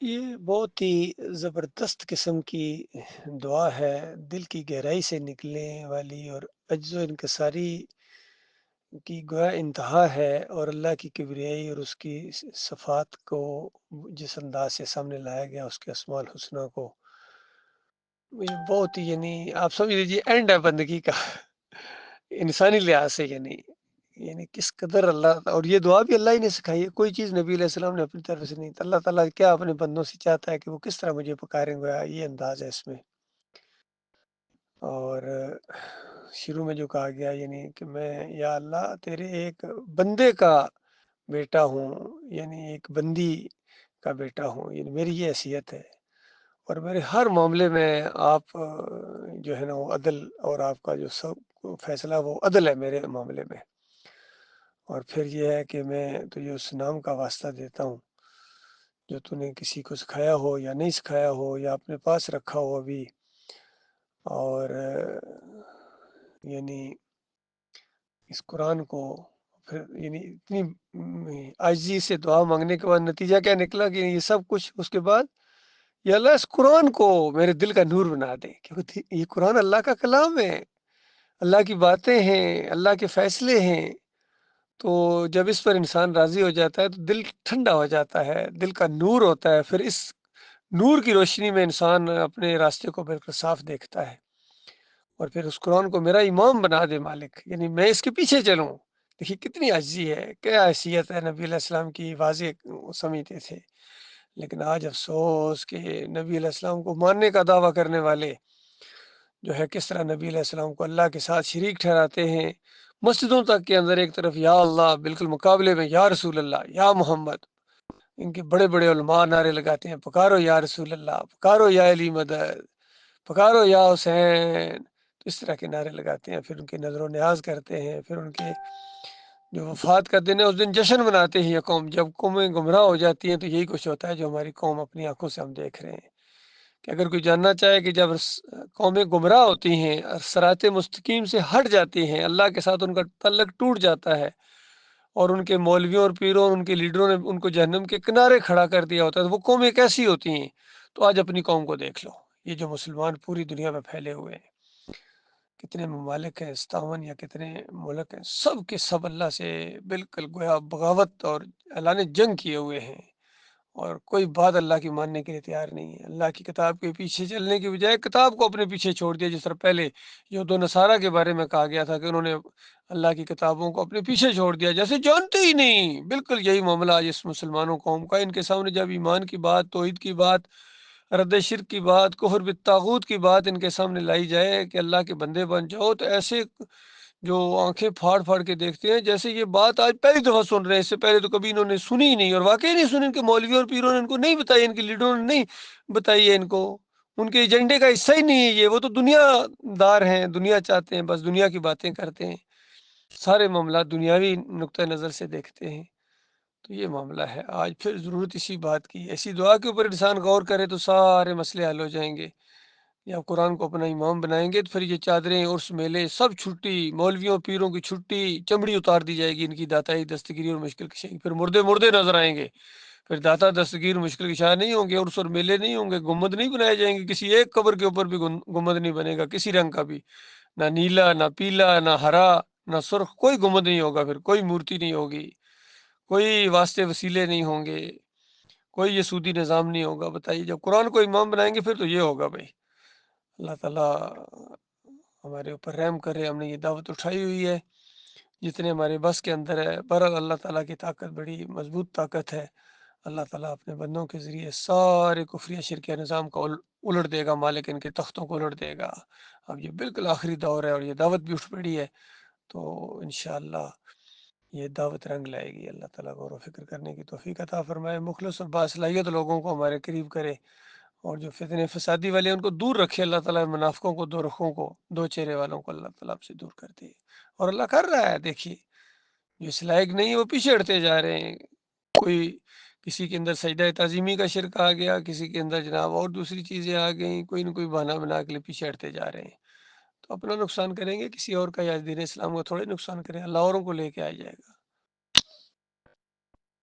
یہ بہت ہی زبردست قسم کی دعا ہے، دل کی گہرائی سے نکلنے والی اور عجز و انکساری کی گویا انتہا ہے، اور اللہ کی کبریائی اور اس کی صفات کو جس انداز سے سامنے لایا گیا، اس کے اسماء الحسنہ کو، یہ بہت ہی آپ سمجھ لیجیے اینڈ ہے بندگی کا انسانی لحاظ سے، یعنی کس قدر اللہ، اور یہ دعا بھی اللہ ہی نے سکھائی ہے، کوئی چیز نبی علیہ السلام نے اپنی طرف سے نہیں، تو اللہ تعالیٰ کیا اپنے بندوں سے چاہتا ہے کہ وہ کس طرح مجھے پکاریں گے، یہ انداز ہے اس میں۔ اور شروع میں جو کہا گیا کہ میں یا اللہ تیرے ایک بندے کا بیٹا ہوں، یعنی ایک بندی کا بیٹا ہوں، میری یہ حیثیت ہے، اور میرے ہر معاملے میں آپ جو ہے نا وہ عدل، اور آپ کا جو سب فیصلہ وہ عدل ہے میرے معاملے میں۔ اور پھر یہ ہے کہ میں تجھے اس نام کا واسطہ دیتا ہوں جو تو نے کسی کو سکھایا ہو یا نہیں سکھایا ہو یا اپنے پاس رکھا ہو ابھی، اور یعنی اس قرآن کو پھر اتنی عاجزی سے دعا مانگنے کے بعد نتیجہ کیا نکلا کہ یہ سب کچھ اس کے بعد، یا اللہ اس قرآن کو میرے دل کا نور بنا دے، کیونکہ یہ قرآن اللہ کا کلام ہے، اللہ کی باتیں ہیں، اللہ کے فیصلے ہیں، تو جب اس پر انسان راضی ہو جاتا ہے تو دل ٹھنڈا ہو جاتا ہے، دل کا نور ہوتا ہے، پھر اس نور کی روشنی میں انسان اپنے راستے کو بالکل صاف دیکھتا ہے، اور پھر اس قرآن کو میرا امام بنا دے مالک، یعنی میں اس کے پیچھے چلوں۔ دیکھیے کتنی عجزی ہے، کیا حیثیت ہے، نبی علیہ السلام کی واضح سمجھتے تھے، لیکن آج افسوس کہ نبی علیہ السلام کو ماننے کا دعویٰ کرنے والے جو ہے کس طرح نبی علیہ السلام کو اللہ کے ساتھ شریک ٹھہراتے ہیں، مسجدوں تک کے اندر ایک طرف یا اللہ بالکل مقابلے میں یا رسول اللہ یا محمد، ان کے بڑے بڑے علماء نعرے لگاتے ہیں، پکارو یا رسول اللہ، پکارو یا علی مدد، پکارو یا حسین، تو اس طرح کے نعرے لگاتے ہیں، پھر ان کے نظر و نیاز کرتے ہیں، پھر ان کے جو وفات کا دن ہے اس دن جشن مناتے ہیں یہ قوم، جب قومیں گمراہ ہو جاتی ہیں تو یہی کچھ ہوتا ہے جو ہماری قوم اپنی آنکھوں سے ہم دیکھ رہے ہیں، کہ اگر کوئی جاننا چاہے کہ جب قومیں گمراہ ہوتی ہیں، صراط مستقیم سے ہٹ جاتی ہیں، اللہ کے ساتھ ان کا تعلق ٹوٹ جاتا ہے، اور ان کے مولویوں اور پیروں اور ان کے لیڈروں نے ان کو جہنم کے کنارے کھڑا کر دیا ہوتا ہے، تو وہ قومیں کیسی ہوتی ہیں؟ تو آج اپنی قوم کو دیکھ لو، یہ جو مسلمان پوری دنیا میں پھیلے ہوئے ہیں، کتنے ممالک ہیں، 57 یا کتنے ملک ہیں، سب کے سب اللہ سے بالکل گویا بغاوت اور اعلان جنگ کیے ہوئے ہیں، اور کوئی بات اللہ کی ماننے کے لیے تیار نہیں ہے، اللہ کی کتاب کے پیچھے چلنے کی بجائے کتاب کو اپنے پیچھے چھوڑ دیا، جس طرح پہلے یہود و نصارہ کے بارے میں کہا گیا تھا کہ انہوں نے اللہ کی کتابوں کو اپنے پیچھے چھوڑ دیا، جیسے جانتے ہی نہیں، بالکل یہی معاملہ آج اس مسلمانوں قوم کا، ان کے سامنے جب ایمان کی بات، توحید کی بات، رد شرک کی بات، کفر بالطاغوت کی بات ان کے سامنے لائی جائے کہ اللہ کے بندے بن جاؤ، تو ایسے جو آنکھیں پھاڑ پھاڑ کے دیکھتے ہیں جیسے یہ بات آج پہلی دفعہ سن رہے ہیں، اس سے پہلے تو کبھی انہوں نے سنی ہی نہیں، اور واقعی نہیں سنی، ان کے مولوی اور پیروں نے ان کو نہیں بتائی، ان کے لیڈروں نے نہیں بتائی ہے ان کو، ان کے ایجنڈے کا حصہ ہی نہیں ہے یہ، وہ تو دنیا دار ہیں، دنیا چاہتے ہیں، بس دنیا کی باتیں کرتے ہیں، سارے معاملات دنیاوی نقطہ نظر سے دیکھتے ہیں، تو یہ معاملہ ہے آج۔ پھر ضرورت اسی بات کی، ایسی دعا کے اوپر انسان غور کرے تو سارے مسئلے حل ہو جائیں گے، یا قرآن کو اپنا امام بنائیں گے تو پھر یہ چادریں، عرس، میلے سب چھٹی، مولویوں پیروں کی چھٹی، چمڑی اتار دی جائے گی ان کی، داتائی دستگیری اور مشکل کشائی، پھر مردے مردے نظر آئیں گے، پھر داتا دستگیر مشکل کشا نہیں ہوں گے، عرس اور میلے نہیں ہوں گے، گنبد نہیں بنائے جائیں گے، کسی ایک قبر کے اوپر بھی گنبد نہیں بنے گا کسی رنگ کا بھی، نہ نیلا، نہ پیلا، نہ ہرا، نہ سرخ، کوئی گنبد نہیں ہوگا، پھر کوئی مورتی نہیں ہوگی، کوئی واسطے وسیلے نہیں ہوں گے، کوئی یہ سودی نظام نہیں ہوگا۔ بتائیے جب قرآن کو امام بنائیں گے پھر تو یہ ہوگا بھائی۔ اللہ تعالیٰ ہمارے اوپر رحم کرے، ہم نے یہ دعوت اٹھائی ہوئی ہے جتنے ہمارے بس کے اندر ہے، بہرحال اللہ تعالیٰ کی طاقت بڑی مضبوط طاقت ہے، اللہ تعالیٰ اپنے بندوں کے ذریعے سارے کفریہ شرکیہ نظام کو الٹ دے گا، مالک ان کے تختوں کو الٹ دے گا۔ اب یہ بالکل آخری دور ہے اور یہ دعوت بھی اٹھ پڑی ہے، تو انشاءاللہ یہ دعوت رنگ لائے گی۔ اللہ تعالیٰ غور و فکر کرنے کی توفیق عطا فرمائے، مخلص اور باصلاحیت لوگوں کو ہمارے قریب کرے، اور جو فتنے فسادی والے ہیں ان کو دور رکھے اللہ تعالیٰ، منافقوں کو، دو رخوں کو، دو چہرے والوں کو اللہ تعالیٰ آپ سے دور کر دے، اور اللہ کر رہا ہے، دیکھیے جو اس لائق نہیں ہے وہ پیچھے ہٹتے جا رہے ہیں، کوئی کسی کے اندر سجدہ تعظیمی کا شرک آ گیا، کسی کے اندر جناب اور دوسری چیزیں آ گئیں، کوئی نہ کوئی بہانہ بنا کے لیے پیچھے ہٹتے جا رہے ہیں، تو اپنا نقصان کریں گے، کسی اور کا یا دین اسلام کا تھوڑے نقصان کریں، اللہ اوروں کو لے کے آ جائے گا۔